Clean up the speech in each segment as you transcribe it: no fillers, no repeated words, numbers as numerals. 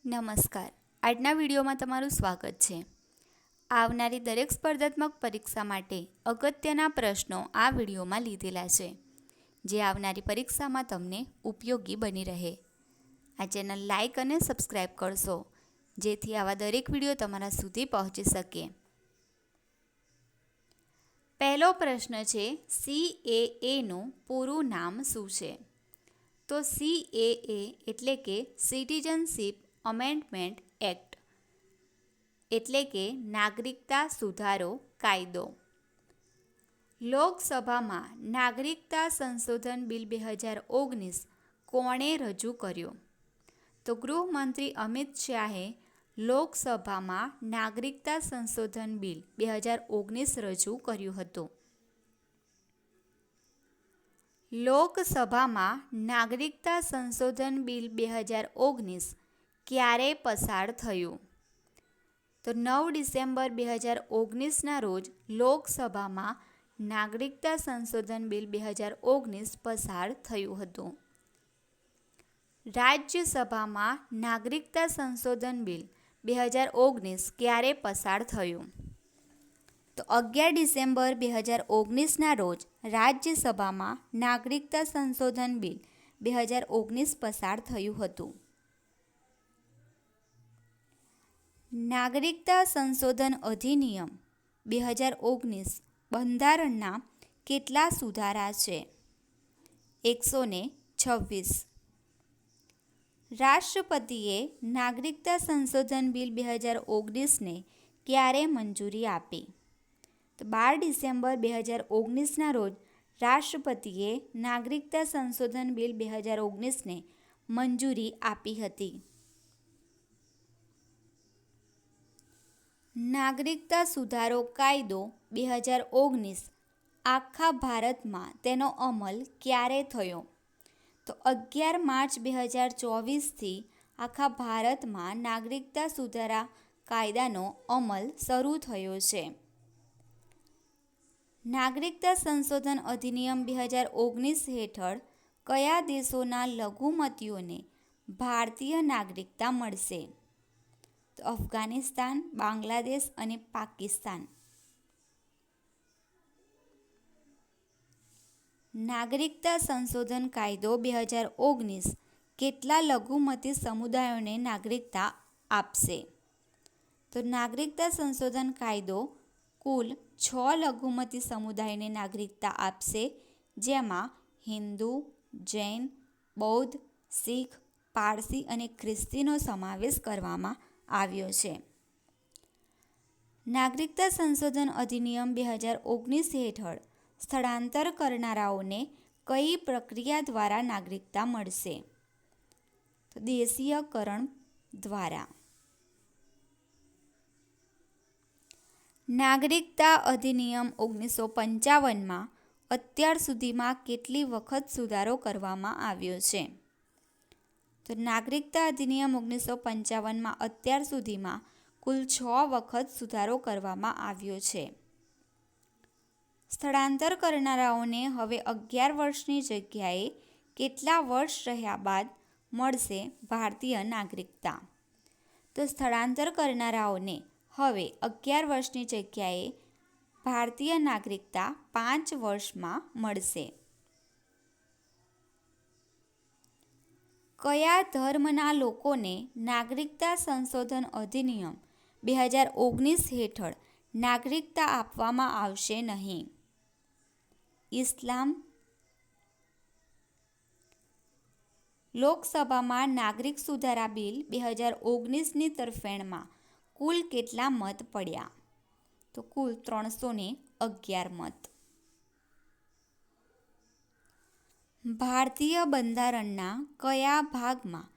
નમસ્કાર. આજના વિડીયોમાં તમારું સ્વાગત છે. આવનારી દરેક સ્પર્ધાત્મક પરીક્ષા માટે અગત્યના પ્રશ્નો આ વિડીયોમાં લીધેલા છે, જે આવનારી પરીક્ષામાં તમને ઉપયોગી બની રહે. આ ચેનલ લાઇક અને સબસ્ક્રાઈબ કરશો, જેથી આવા દરેક વિડીયો તમારા સુધી પહોંચી શકે. પહેલો પ્રશ્ન છે, CAAનું પૂરું નામ શું છે? તો CAA એટલે કે સિટીઝનશીપ અમેન્ડમેન્ટ એક્ટ, એટલે કે નાગરિકતા સુધારો કાયદો. લોકસભામાં નાગરિકતા સંશોધન બિલ 2019 કોણે રજૂ કર્યો? તો ગૃહમંત્રી અમિત શાહે લોકસભામાં નાગરિકતા સંશોધન બિલ 2019 રજૂ કર્યું હતું. લોકસભામાં નાગરિકતા સંશોધન બિલ 2019 ક્યારે પસાર થયું? તો 9 ડિસેમ્બર 2019ના રોજ લોકસભામાં નાગરિકતા સંશોધન બિલ 2019 પસાર થયું હતું. રાજ્યસભામાં નાગરિકતા સંશોધન બિલ 2019 ક્યારે પસાર થયું? તો 11 ડિસેમ્બર 2019ના રોજ રાજ્યસભામાં નાગરિકતા સંશોધન બિલ 2019 પસાર થયું હતું. નાગરિકતા સંશોધન અધિનિયમ 2019 બંધારણના કેટલા સુધારા છે? 126. રાષ્ટ્રપતિએ નાગરિકતા સંશોધન બિલ 2019ને ક્યારે મંજૂરી આપી? તો 12 ડિસેમ્બર 2019ના રોજ રાષ્ટ્રપતિએ નાગરિકતા સંશોધન બિલ 2019ને મંજૂરી આપી હતી. નાગરિકતા સુધારો કાયદો 2019 આખા ભારતમાં તેનો અમલ ક્યારે થયો? તો 11 માર્ચ 2024થી આખા ભારતમાં નાગરિકતા સુધારા કાયદાનો અમલ શરૂ થયો છે. નાગરિકતા સંશોધન અધિનિયમ 2019 હેઠળ કયા દેશોના લઘુમતીઓને ભારતીય નાગરિકતા મળશે? તો અફઘાનિસ્તાન, બાંગ્લાદેશ અને પાકિસ્તાન. નાગરિકતા સંશોધન કાયદો 2019 કેટલા લઘુમતી સમુદાયોને નાગરિકતા આપશે? તો નાગરિકતા સંશોધન કાયદો કુલ 6 લઘુમતી સમુદાયને નાગરિકતા આપશે, જેમાં હિન્દુ, જૈન, બૌદ્ધ, શીખ, પારસી અને ખ્રિસ્તીનો સમાવેશ કરવામાં આવ્યો છે. નાગરિકતા સંશોધન અધિનિયમ 2019 હેઠળ સ્થળાંતર કરનારાઓને કઈ પ્રક્રિયા દ્વારા નાગરિકતા મળશે? તો દેશીયકરણ દ્વારા. નાગરિકતા અધિનિયમ 1955માં અત્યાર સુધીમાં કેટલી વખત સુધારો કરવામાં આવ્યો છે? તો નાગરિકતા અધિનિયમ 1955માં અત્યાર સુધીમાં કુલ 6 વખત સુધારો કરવામાં આવ્યો છે. સ્થળાંતર કરનારાઓને હવે 11 વર્ષની જગ્યાએ કેટલા વર્ષ રહ્યા બાદ મળશે ભારતીય નાગરિકતા? તો સ્થળાંતર કરનારાઓને હવે 11 વર્ષની જગ્યાએ ભારતીય નાગરિકતા 5 વર્ષમાં મળશે. કયા ધર્મના લોકોને નાગરિકતા સંશોધન અધિનિયમ 2019 હેઠળ નાગરિકતા આપવામાં આવશે નહીં? ઇસ્લામ. લોકસભામાં નાગરિક સુધારા બિલ 2019ની તરફેણમાં કુલ કેટલા મત પડ્યા? તો કુલ 311 મત. ભારતીય બંધારણના કયા ભાગમાં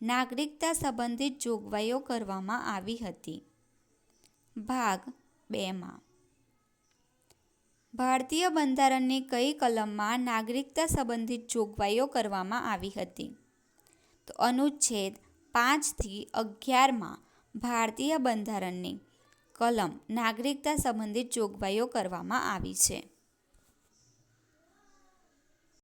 નાગરિકતા સંબંધિત જોગવાઈઓ કરવામાં આવી હતી? ભાગ 2માં. ભારતીય બંધારણની કઈ કલમમાં નાગરિકતા સંબંધિત જોગવાઈઓ કરવામાં આવી હતી? તો અનુચ્છેદ 5થી 11માં ભારતીય બંધારણની કલમ નાગરિકતા સંબંધિત જોગવાઈઓ કરવામાં આવી છે.